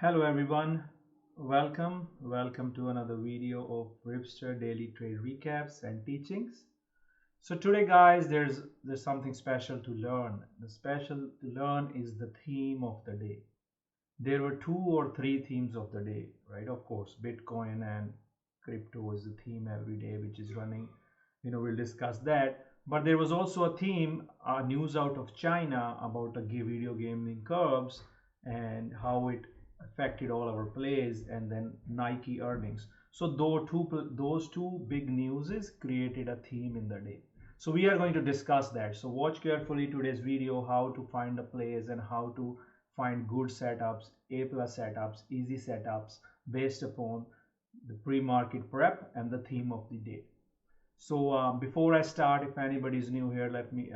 Hello everyone, welcome to another video of Ripster daily trade recaps and teachings. So today guys, there's something special to learn. The special to learn is the theme of the day. There were 2 or 3 themes of the day, right? Of course, Bitcoin and crypto is the theme every day which is running. We'll discuss that. But there was also a theme, news out of China about the video gaming curves and how it affected all our plays, and then Nike earnings. So those two big newses created a theme in the day. So we are going to discuss that. So watch carefully today's video, how to find the plays and how to find good setups, A plus setups, easy setups based upon the pre-market prep and the theme of the day. So before I start, if anybody is new here, let me,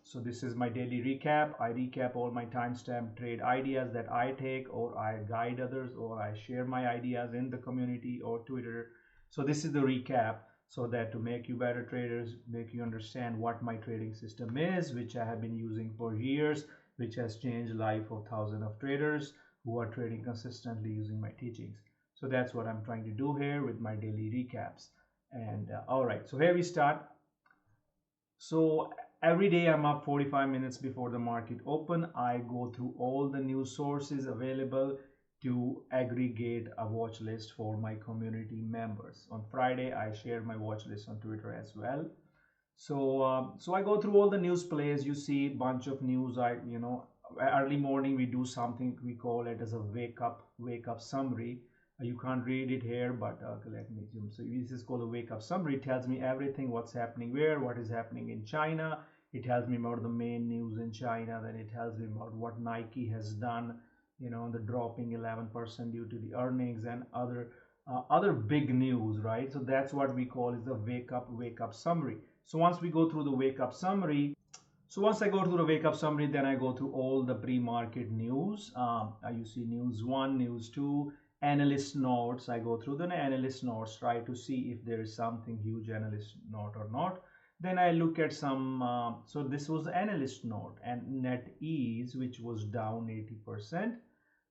so this is my daily recap. I recap all my timestamp trade ideas that I take, or I guide others, or I share my ideas in the community or Twitter. So this is the recap, so that to make you better traders, make you understand what my trading system is, which I have been using for years, which has changed life of thousands of traders who are trading consistently using my teachings. So that's what I'm trying to do here with my daily recaps. And all right, so here we start. So every day I'm up 45 minutes before the market open. I go through all the news sources available to aggregate a watch list for my community members. On Friday I share my watch list on Twitter as well. So I go through all the news plays. You see a bunch of news. Early morning we do something, we call it as a wake up summary. You can't read it here, but let me zoom. So this is called a wake up summary. It tells me everything, what's happening where, what is happening in China. It tells me about the main news in China. Then it tells me about what Nike has done, the dropping 11% due to the earnings and other big news, right? So that's what we call is the wake up summary. So once we go through the wake up summary, once I go through the wake up summary, then I go through all the pre-market news. You see news 1, news 2, analyst notes. I go through the analyst notes, try to see if there is something huge analyst note or not. Then I look at some, so this was the analyst note, and NetEase, which was down 80%.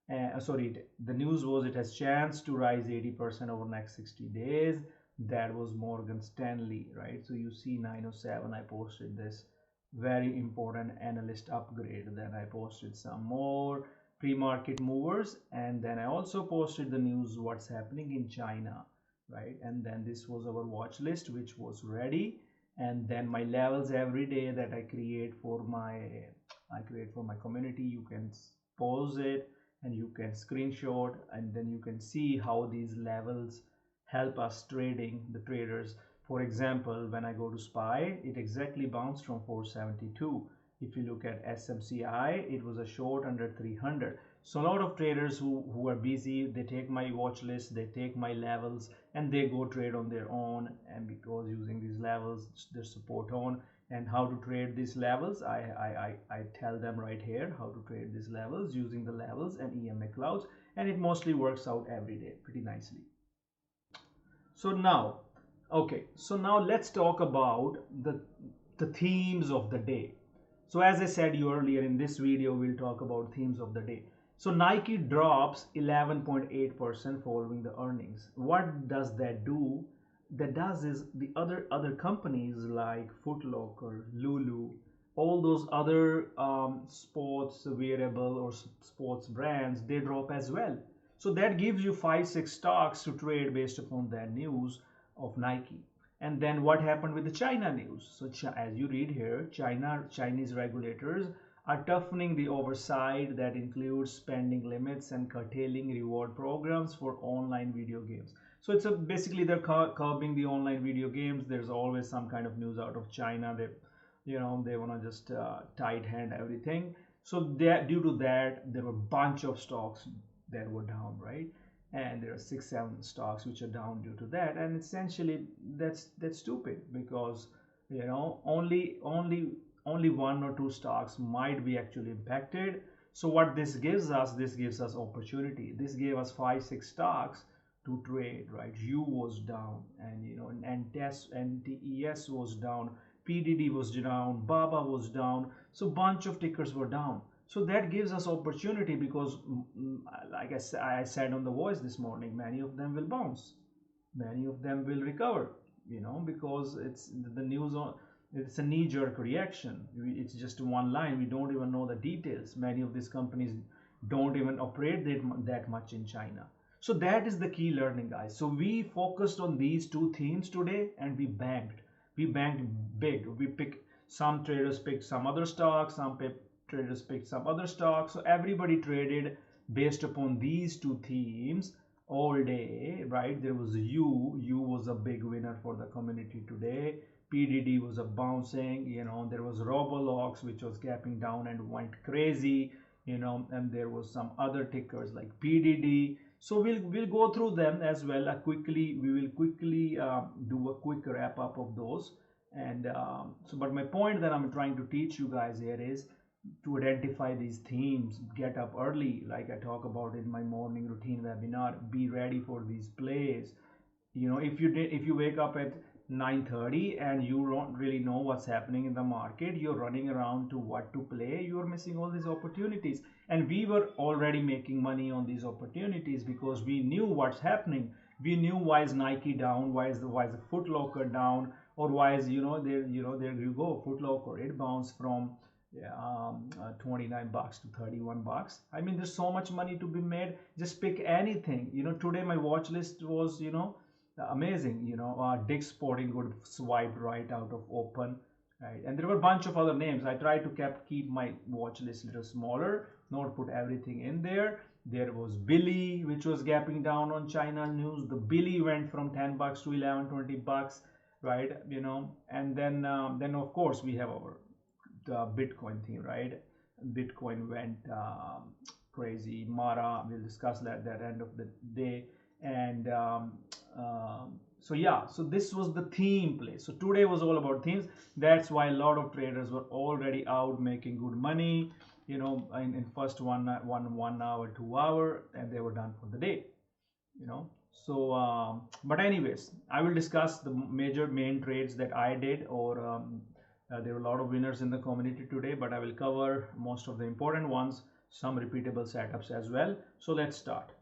The news was it has chance to rise 80% over next 60 days. That was Morgan Stanley, right? So you see 907, I posted this very important analyst upgrade. Then I posted some more pre-market movers, and then I also posted the news what's happening in China, right? And then this was our watch list which was ready, and then my levels every day that I create for my community. You can pause it and you can screenshot, and then you can see how these levels help us trading the traders. For example, when I go to SPY, it exactly bounced from 472. If you look at SMCI, it was a short under 300. So a lot of traders who are busy, they take my watch list, they take my levels, and they go trade on their own. And because using these levels, their support on, and how to trade these levels, I tell them right here how to trade these levels using the levels and EMA Clouds, and it mostly works out every day pretty nicely. So now, okay, so now let's talk about the themes of the day. So as I said you earlier, in this video we'll talk about themes of the day. So Nike drops 11.8% following the earnings. What does that do? That does is the other companies like Foot Locker, Lulu, all those other sports wearable or sports brands, they drop as well. So that gives you 5-6 stocks to trade based upon that news of Nike. And then what happened with the China news? So as you read here, Chinese regulators are toughening the oversight that includes spending limits and curtailing reward programs for online video games. So it's basically they're curbing the online video games. There's always some kind of news out of China. They want to just tight hand everything. So due to that, there were a bunch of stocks that were down, right? And there are 6-7 stocks which are down due to that, and essentially that's stupid, because only 1 or 2 stocks might be actually impacted. So what this gives us opportunity. This gave us 5-6 stocks to trade, right? U was down, and NTES was down, PDD was down, BABA was down. So bunch of tickers were down. So that gives us opportunity because, like I said on the voice this morning, many of them will bounce, many of them will recover, because it's the news on. It's a knee-jerk reaction. It's just one line. We don't even know the details. Many of these companies don't even operate that much in China. So that is the key learning, guys. So we focused on these two themes today, and we banked. We banked big. Some traders picked some other stocks, traders picked some other stocks. So everybody traded based upon these two themes all day, right? There was U was a big winner for the community today. PDD was a bouncing, there was Robolox, which was gapping down and went crazy, and there was some other tickers like PDD. So we'll go through them as well. We will quickly do a quick wrap up of those. And but my point that I'm trying to teach you guys here is to identify these themes, get up early, like I talk about in my morning routine webinar. Be ready for these plays. If you wake up at 9:30 and you don't really know what's happening in the market, you're running around to what to play, you're missing all these opportunities. And we were already making money on these opportunities because we knew what's happening. We knew why is Nike down, why is the Foot Locker down, or why is there you go, Foot Locker, it bounced from $29 to $31. I mean, there's so much money to be made. Just pick anything. Today my watch list was amazing. Dick's Sporting Goods swiped right out of open, right? And there were a bunch of other names. I tried to keep my watch list a little smaller, not put everything in there. There was Billy, which was gapping down on China news. The Billy went from $10 to $11-20, right? And then of course we have the Bitcoin thing, right? Bitcoin went crazy. Mara, we'll discuss that at the end of the day. And so this was the theme play. So today was all about themes. That's why a lot of traders were already out making good money, in first 1 hour, 2 hour, and they were done for the day, So, but anyways, I will discuss the main trades that I did, or there were a lot of winners in the community today, but I will cover most of the important ones, some repeatable setups as well. So let's start.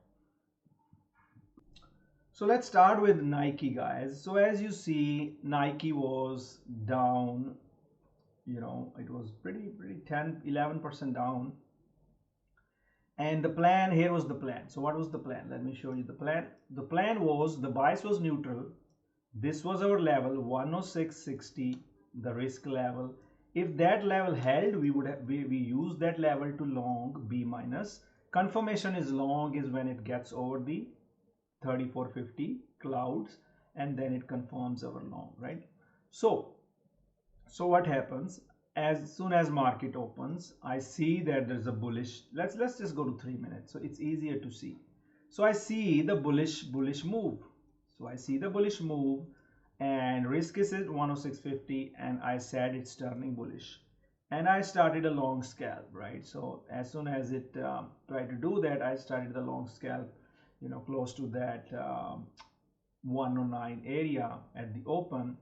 So let's start with Nike, guys. So as you see, Nike was down, it was pretty 10-11% down. And the plan, here was the plan. So what was the plan? Let me show you the plan. The plan was, the bias was neutral. This was our level 106.60, the risk level. If that level held, we use that level to long B minus. Confirmation is long is when it gets over the 3450 clouds, and then it confirms our long, right? So what happens? As soon as market opens, I see that there's a bullish. Let's just go to 3 minutes, so it's easier to see. So I see the bullish move. So I see the bullish move, and risk is at 106.50, and I said it's turning bullish, and I started a long scalp, right? So as soon as it tried to do that, I started the long scalp, close to that 109 area at the open,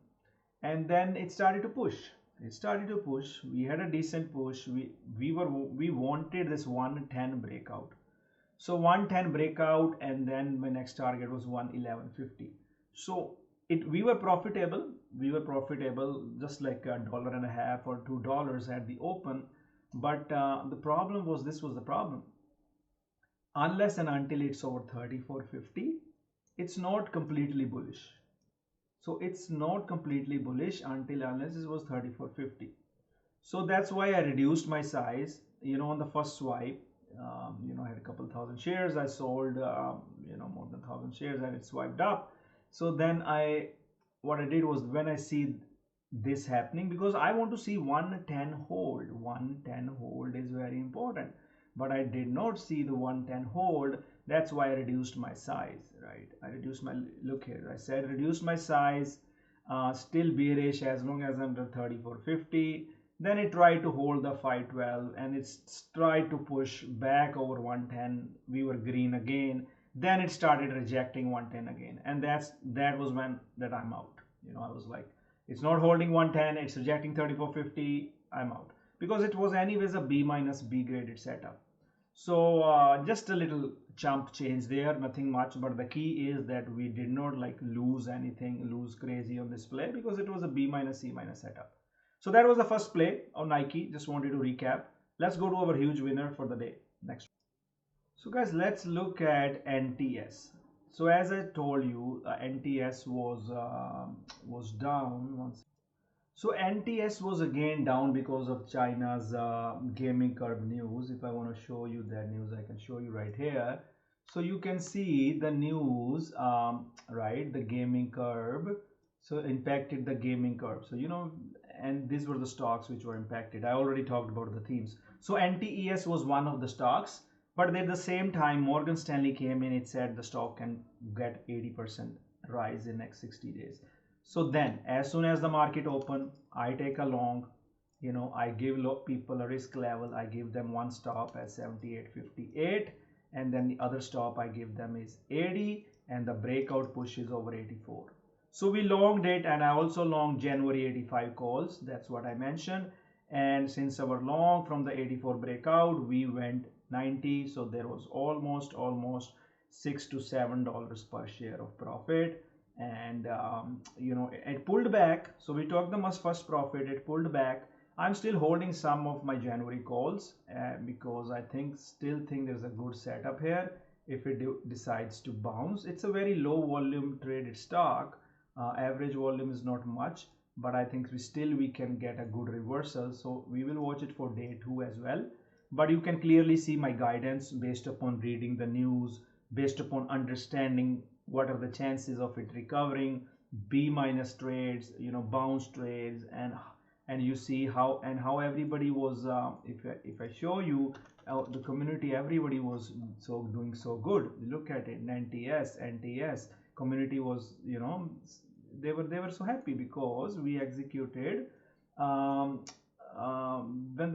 and then it started to push. We had a decent push. We wanted this 110 breakout. So 110 breakout, and then my next target was 111.50. So we were profitable. Just like $1.50 or $2 at the open. But the problem was, this was the problem. Unless and until it's over 34.50, it's not completely bullish. So it's not completely bullish unless it was 34.50. So that's why I reduced my size. On the first swipe, I had a couple thousand shares. I sold, more than 1,000 shares, and it swiped up. So then what I did was, when I see this happening, because I want to see 110 hold. 110 hold is very important. But I did not see the 110 hold. That's why I reduced my size, right? I reduced my, look here, I said reduce my size, still bearish as long as under 34.50. Then it tried to hold the 512, and it's tried to push back over 110. We were green again. Then it started rejecting 110 again, and that was when I'm out. I was like, it's not holding 110, it's rejecting 34.50, I'm out. because it was anyways a B minus B graded setup. So just a little chump change there, nothing much, but the key is that we did not like lose anything, lose crazy on this play, because it was a B minus C minus setup. So that was the first play on Nike. Just wanted to recap. Let's go to our huge winner for the day. Next. So guys, let's look at NTS. So as I told you, NTS was down once. So NTS was again down because of China's gaming curve news. If I want to show you that news, I can show you right here. So you can see the news, right? The gaming curve. So impacted the gaming curve. So you know, and these were the stocks which were impacted. I already talked about the themes. So NTES was one of the stocks, but at the same time, Morgan Stanley came in. It said the stock can get 80% rise in next 60 days. So then, as soon as the market open, I take a long, you know, I give people a risk level. I give them one stop at 78.58, and then the other stop I give them is 80, and the breakout push is over 84. So we longed it, and I also longed January 85 calls. That's what I mentioned. And since our long from the 84 breakout, we went 90. So there was almost $6 to $7 per share of profit. And you know, it pulled back. So we took the first profit. It pulled back. I'm still holding some of my January calls because I still think there's a good setup here. If it decides to bounce, it's a very low volume traded stock. Average volume is not much, but I think we can get a good reversal. So we will watch it for day 2 as well. But you can clearly see my guidance based upon reading the news, based upon understanding what are the chances of it recovering, B minus trades, you know, bounce trades, and you see how everybody was. If I show you the community, everybody was doing so good. Look at it, NTS community was, you know, they were so happy because we executed. When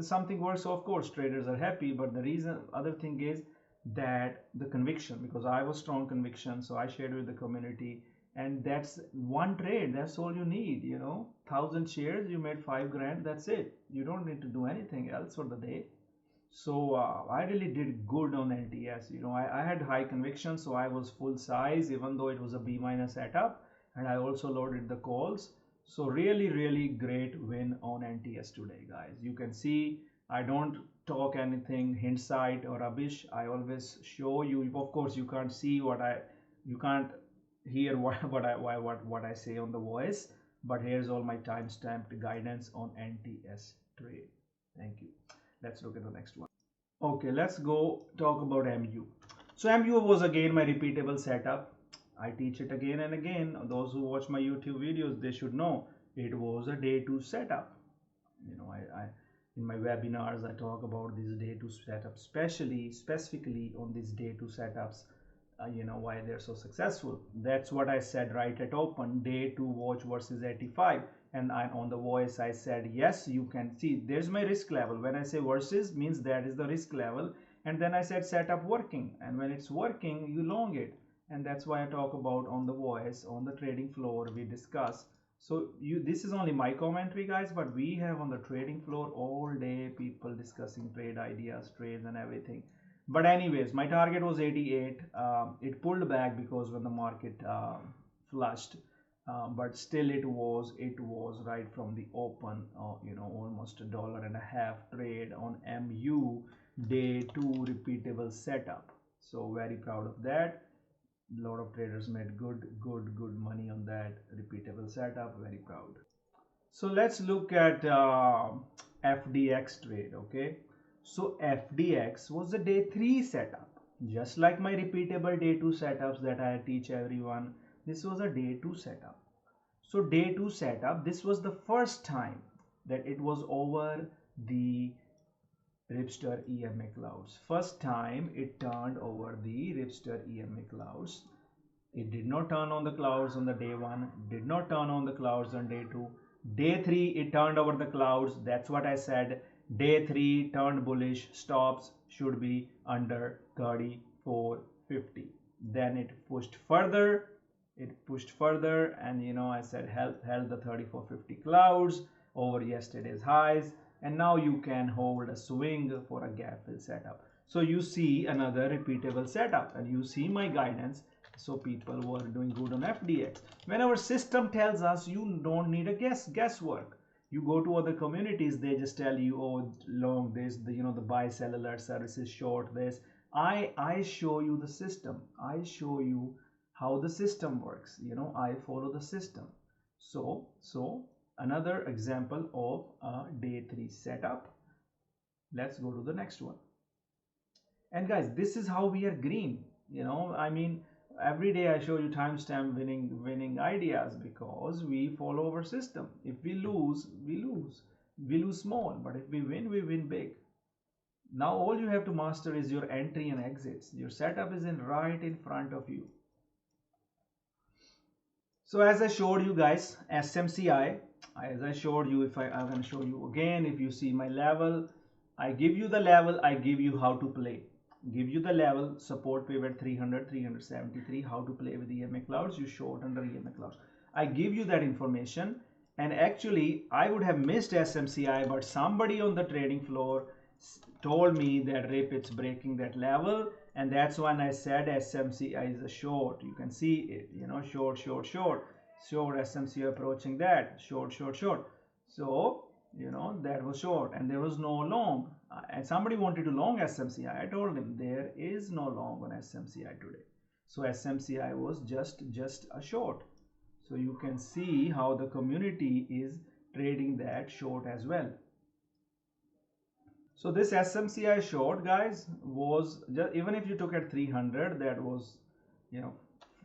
something works, of course traders are happy, but the other thing is that the conviction, because I was strong conviction, so I shared with the community, and that's one trade, that's all you need, you know, 1,000 shares, you made 5 grand, that's it. You don't need to do anything else for the day. So I really did good on NTS. You know, I had high conviction, so I was full size even though it was a B minus setup, and I also loaded the calls. So really great win on NTS today, guys. You can see I don't talk anything hindsight or rubbish. I always show you. Of course, you can't see you can't hear what I say on the voice, but here's all my time-stamped guidance on NTS trade. Thank you. Let's look at the next one. Okay, let's go talk about MU. So MU was again my repeatable setup. I teach it again and again. Those who watch my YouTube videos, they should know it was a day 2 setup. You know, I in my webinars I talk about these day 2 setups, specifically on these day 2 setups. You know why they're so successful. That's what I said right at open. Day 2 watch versus 85, and on the voice I said yes, you can see there's my risk level. When I say versus, means that is the risk level, and then I said setup working, and when it's working you long it, and that's why I talk about on the voice. On the trading floor we discuss. So this is only my commentary, guys, but we have on the trading floor all day people discussing trade ideas, trades and everything. But anyways, my target was 88. It pulled back because when the market flushed, but still it was right from the open, you know, almost $1.50 trade on MU day 2 repeatable setup. So very proud of that. A lot of traders made good money on that repeatable setup. Very proud. So let's look at FDX trade. Okay. So FDX was a day 3 setup, just like my repeatable day 2 setups that I teach everyone. This was a day 2 setup. So day 2 setup, this was the first time that it was over the Ripster EMA Clouds. First time it turned over the Ripster EMA Clouds. It did not turn on the clouds on the day 1, did not turn on the clouds on day 2. Day 3 it turned over the clouds. That's what I said. Day 3 turned bullish. Stops should be under 34.50. Then it pushed further. And you know, I said held the 34.50 clouds over yesterday's highs. and now you can hold a swing for a gap fill setup. So you see another repeatable setup, and you see my guidance. So people were doing good on FDX. When our system tells us you don't need a guesswork, you go to other communities, they just tell you, oh, long this, the buy sell alert services, short this. I show you the system. I show you how the system works. I follow the system. So another example of a day 3 setup. Let's go to the next one. And guys, this is how we are green. I mean, every day I show you timestamp winning ideas, because we follow our system. If we lose, we lose small, but if we win big. Now all you have to master is your entry and exits. Your setup is right in front of you. So as I showed you guys, SMCI, as I showed you, if I'm going to show you again, if you see my level, I give you the level, I give you how to play. Give you the level, support pivot 300, 373, how to play with EMA Clouds, you short under EMA Clouds. I give you that information, and actually I would have missed SMCI, but somebody on the trading floor told me that Rip, it's breaking that level, and that's when I said SMCI is a short. You can see it, short, SMCI approaching that, short. So, that was short, and there was no long. And somebody wanted to long SMCI. I told him there is no long on SMCI today. So SMCI was just a short. So you can see how the community is trading that short as well. So this SMCI short, guys, was just, even if you took at 300, that was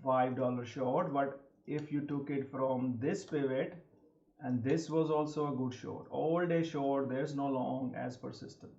$5 short. But if you took it from this pivot, and this was also a good short, all day short, there's no long as per system.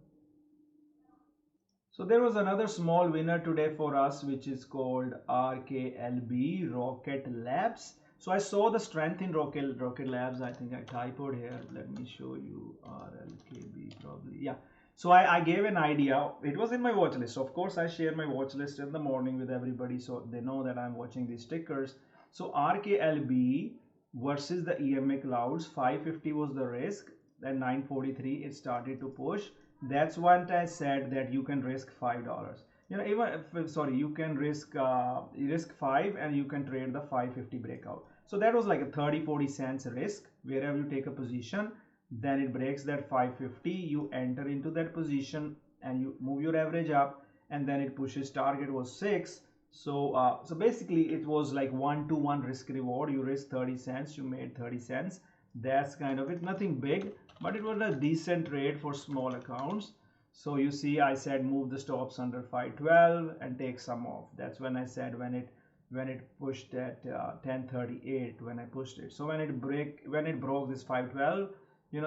So there was another small winner today for us, which is called RKLB, Rocket Labs. So I saw the strength in Rocket Labs. I think I typoed here. Let me show you RLKB probably. Yeah. So I gave an idea. It was in my watch list. Of course, I share my watch list in the morning with everybody, so they know that I'm watching these stickers. So RKLB versus the EMA Clouds, 550 was the risk, then 943 it started to push. That's when I said that you can risk $5. Even if, sorry, you can risk 5 and you can trade the 550 breakout. So that was like a 30-40 cents risk. Wherever you take a position, then it breaks that 550, you enter into that position and you move your average up, and then it pushes. Target was 6. So basically it was like 1-to-1 risk reward. You risk 30 cents, you made 30 cents. That's kind of it. Nothing big, but it was a decent trade for small accounts. So you see, I said move the stops under 512 and take some off. That's when I said when it pushed at 1038, when I pushed it. So when it broke this 512,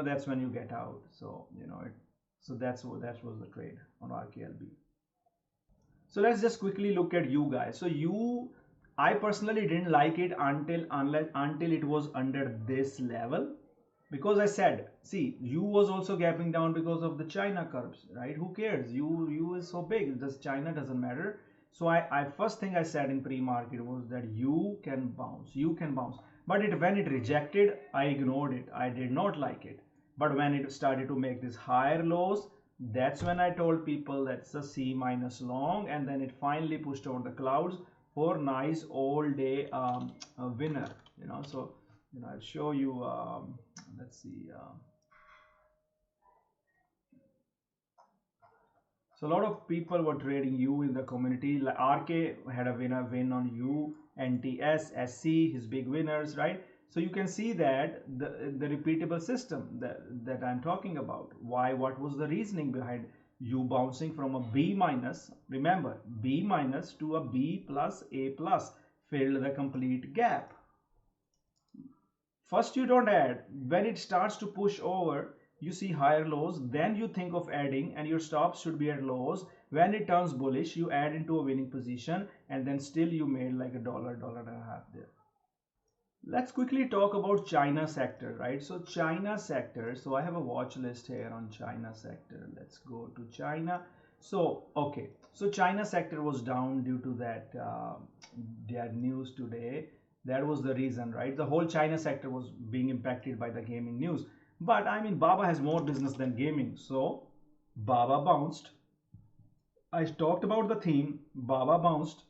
that's when you get out. So so that was the trade on RKLB. So let's just quickly look at you guys. So I personally didn't like it until it was under this level, because I said, see, you was also gapping down because of the China curves, right? Who cares? You is so big. China doesn't matter. So I first thing I said in pre-market was that you can bounce. But when it rejected, I ignored it. I did not like it. But when it started to make these higher lows, that's when I told people that's a C- long, and then it finally pushed over the clouds for nice all day winner. So I'll show you. Let's see. So a lot of people were trading U in the community. Like RK had a win on U, NTES, SC, his big winners, right? So you can see that the repeatable system that I'm talking about. Why? What was the reasoning behind U bouncing from a B minus? Remember, B minus to a B plus, A plus, filled the complete gap. First you don't add. When it starts to push over, you see higher lows, then you think of adding, and your stops should be at lows. When it turns bullish, you add into a winning position, and then still you made like $1.5 there. Let's quickly talk about China sector, right? So China sector, so I have a watch list here on China sector. Let's go to China. So okay, so China sector was down due to that news today. That was the reason, right? The whole China sector was being impacted by the gaming news. But I mean, Baba has more business than gaming, so Baba bounced. I talked about the theme. Baba bounced.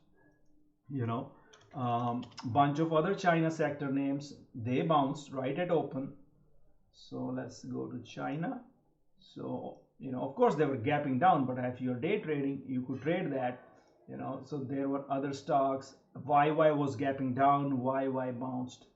You know, bunch of other China sector names, they bounced right at open. So let's go to China. So, you know, of course they were gapping down, but if you're day trading, you could trade that, you know. So there were other stocks. YY was gapping down, YY bounced,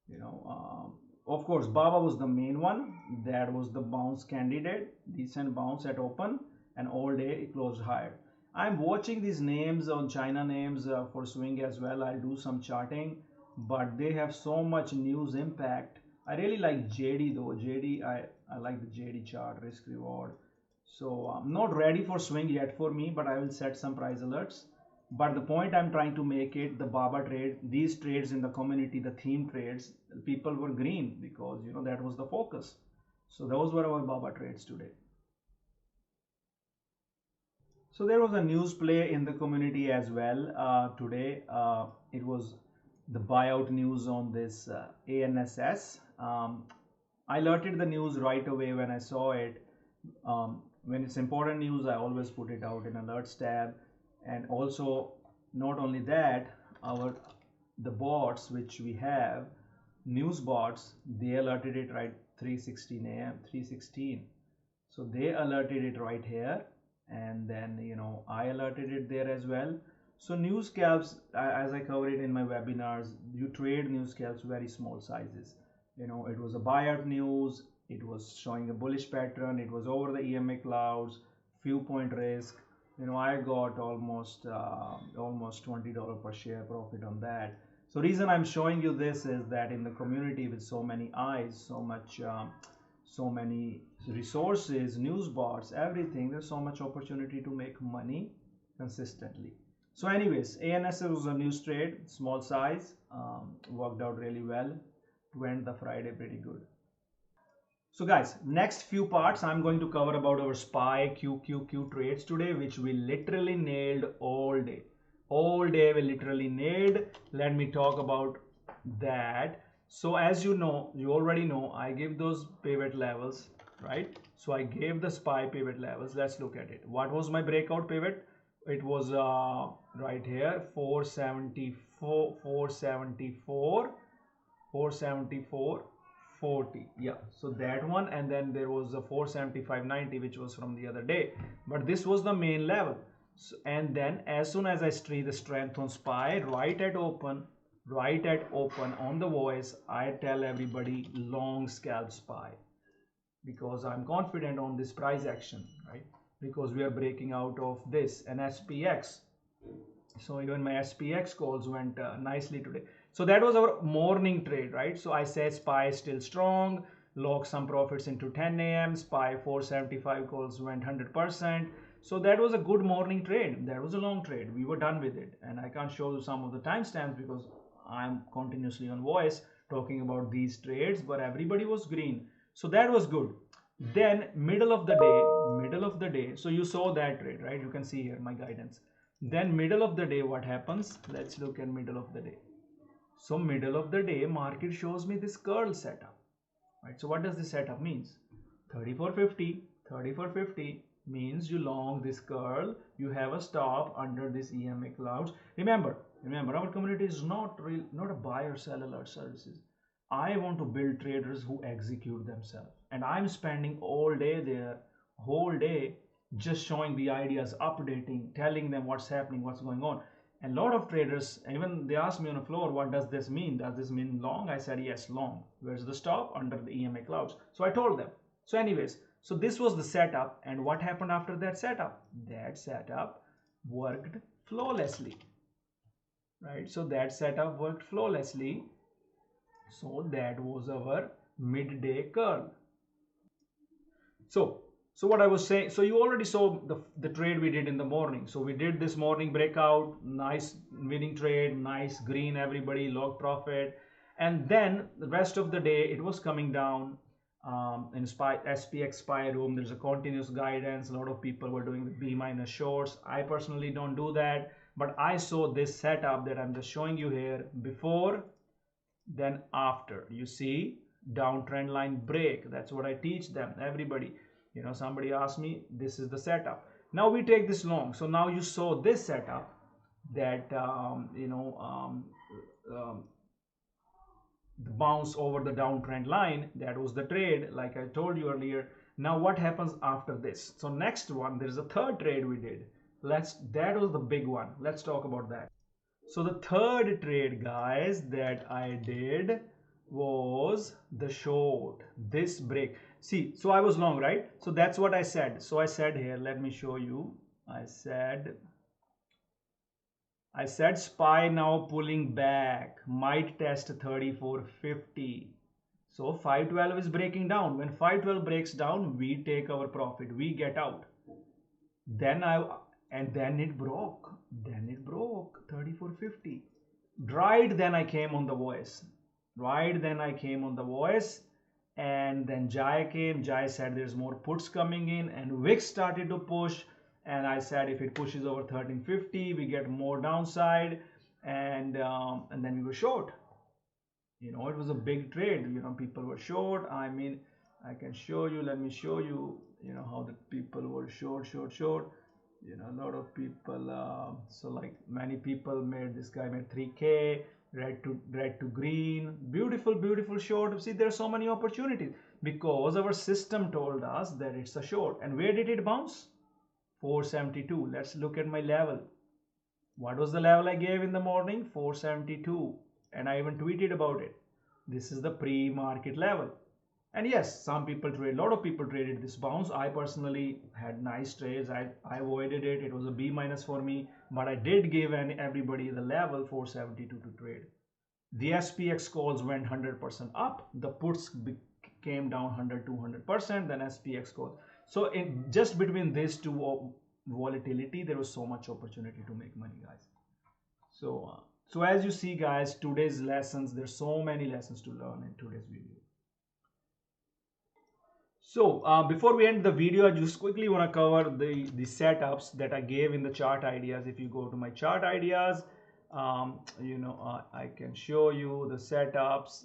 you know. Of course, Baba was the main one. That was the bounce candidate, decent bounce at open, and all day it closed higher. I'm watching these names on China names for swing as well. I'll do some charting, but they have so much news impact. I really like JD though. JD, I like the JD chart, risk reward. So I'm not ready for swing yet for me, but I will set some price alerts. But the point I'm trying to make it, the Baba trade, these trades in the community, the theme trades, people were green because, you know, that was the focus. So those were our Baba trades today. So there was a news play in the community as well today. It was the buyout news on this ANSS. I alerted the news right away when I saw it. When it's important news, I always put it out in alerts tab. And also, not only that, the bots which we have, news bots, they alerted it right 3:16 a.m. 3:16. So they alerted it right here, and then, you know, I alerted it there as well. So news scalps, as I cover it in my webinars, you trade news scalps very small sizes. You know, it was a buyout news, it was showing a bullish pattern, it was over the EMA Clouds, few point risk. You know, I got almost $20 per share profit on that. So reason I'm showing you this is that in the community with so many eyes, so many resources, news bots, everything, there's so much opportunity to make money consistently. So anyways, ANSS was a news trade, small size, worked out really well to end the Friday pretty good. So guys, next few parts I'm going to cover about our SPY QQQ trades today, which we literally nailed all day. All day we literally nailed. Let me talk about that. So as you know, you already know, I give those pivot levels, right? So I gave the SPY pivot levels. Let's look at it. What was my breakout pivot? It was right here, 474, 474, 474. 40, yeah, so that one, and then there was a 475.90 which was from the other day, but this was the main level. So, and then as soon as I see the strength on SPY right at open on the voice, I tell everybody long scalp SPY, because I'm confident on this price action, right? Because we are breaking out of this and SPX. So even my SPX calls went nicely today. So that was our morning trade, right? So I said SPY is still strong, locked some profits into 10 a.m. SPY 475 calls went 100%. So that was a good morning trade. That was a long trade. We were done with it. And I can't show you some of the timestamps because I'm continuously on voice talking about these trades, but everybody was green. So that was good. Then middle of the day. So you saw that trade, right? You can see here my guidance. Then middle of the day, what happens? Let's look at middle of the day. So middle of the day, market shows me this curl setup, right? So what does this setup means? 3450 means you long this curl, you have a stop under this EMA Clouds. Remember, our community is not a buy or sell alert services. I want to build traders who execute themselves, and I'm spending all day there, whole day, just showing the ideas, updating, telling them what's happening, what's going on. And a lot of traders, even they asked me on the floor, what does this mean? Does this mean long? I said, yes, long. Where's the stop? Under the EMA Clouds. So I told them. So anyways, so this was the setup. And what happened after that setup? That setup worked flawlessly, right? So that setup worked flawlessly. So that was our midday curl. So what I was saying, so you already saw the trade we did in the morning. So we did this morning breakout, nice winning trade, nice green, everybody log profit. And then the rest of the day, it was coming down in SPX SPY room. There's a continuous guidance. A lot of people were doing the B minus shorts. I personally don't do that, but I saw this setup that I'm just showing you here before, then after. You see, downtrend line break. That's what I teach them, everybody. Somebody asked me, this is the setup. Now we take this long. So now you saw this setup that the bounce over the downtrend line. That was the trade, like I told you earlier. Now what happens after this? So next one, there's a third trade we did. That was the big one. Let's talk about that. So the third trade, guys, that I did was the short, this break. See, so I was long, right? So that's what I said. So I said here, let me show you. I said SPY now pulling back, might test 34.50. So 512 is breaking down. When 512 breaks down, we take our profit, we get out. Then it broke. Then it broke 34.50. Right then I came on the voice. And then Jai came. Jai said there's more puts coming in, and VIX started to push. And I said if it pushes over 1350, we get more downside, and then we were short. It was a big trade. People were short. I mean, I can show you. Let me show you. How the people were short. A lot of people. So like many people made. This guy made 3K. Red to green. Beautiful short. See, there are so many opportunities because our system told us that it's a short. And where did it bounce? 472. Let's look at my level. What was the level I gave in the morning? 472. And I even tweeted about it. This is the pre-market level. And yes, a lot of people traded this bounce. I personally had nice trades. I avoided it. It was a B- for me, but I did give everybody the level 472 to trade. The SPX calls went 100% up. The puts came down 100-200%. Then SPX calls. So just between these two volatility, there was so much opportunity to make money, guys. So as you see, guys, today's lessons, there's so many lessons to learn in today's video. So before we end the video, I just quickly want to cover the setups that I gave in the chart ideas. If you go to my chart ideas, I can show you the setups.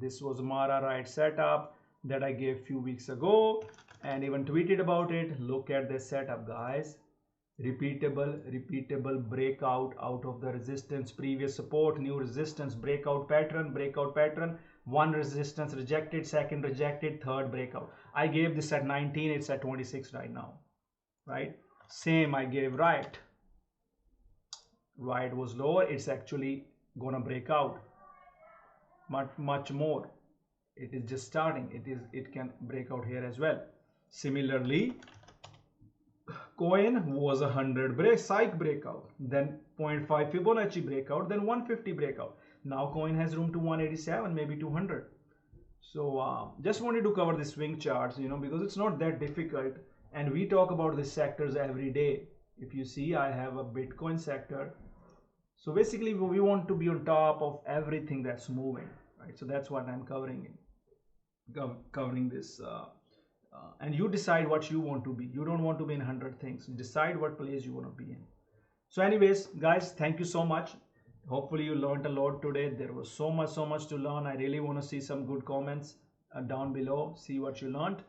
This was Mara right setup that I gave a few weeks ago and even tweeted about it. Look at this setup, guys. Repeatable breakout out of the resistance, previous support, new resistance, breakout pattern, one resistance rejected, second rejected, third breakout. I gave this at 19, it's at 26 right now, right? Same I gave RIOT. RIOT was lower, it's actually gonna break out much more. It is just starting. It can break out here as well. Similarly, coin was 100 psych breakout, then 0.5 Fibonacci breakout, then 150 breakout. Now coin has room to 187, maybe 200. So just wanted to cover the swing charts, because it's not that difficult, and we talk about these sectors every day. If you see, I have a Bitcoin sector. So basically we want to be on top of everything that's moving, right? So that's what I'm covering this. And you decide what you want to be. You don't want to be in 100 things. Decide what place you want to be in. So anyways, guys, thank you so much. Hopefully you learned a lot today. There was so much to learn. I really want to see some good comments down below. See what you learned.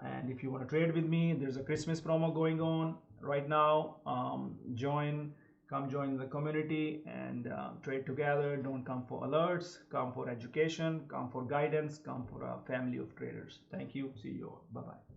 And if you want to trade with me, there's a Christmas promo going on right now. Come join the community and trade together. Don't come for alerts. Come for education. Come for guidance. Come for a family of traders. Thank you. See you all. Bye-bye.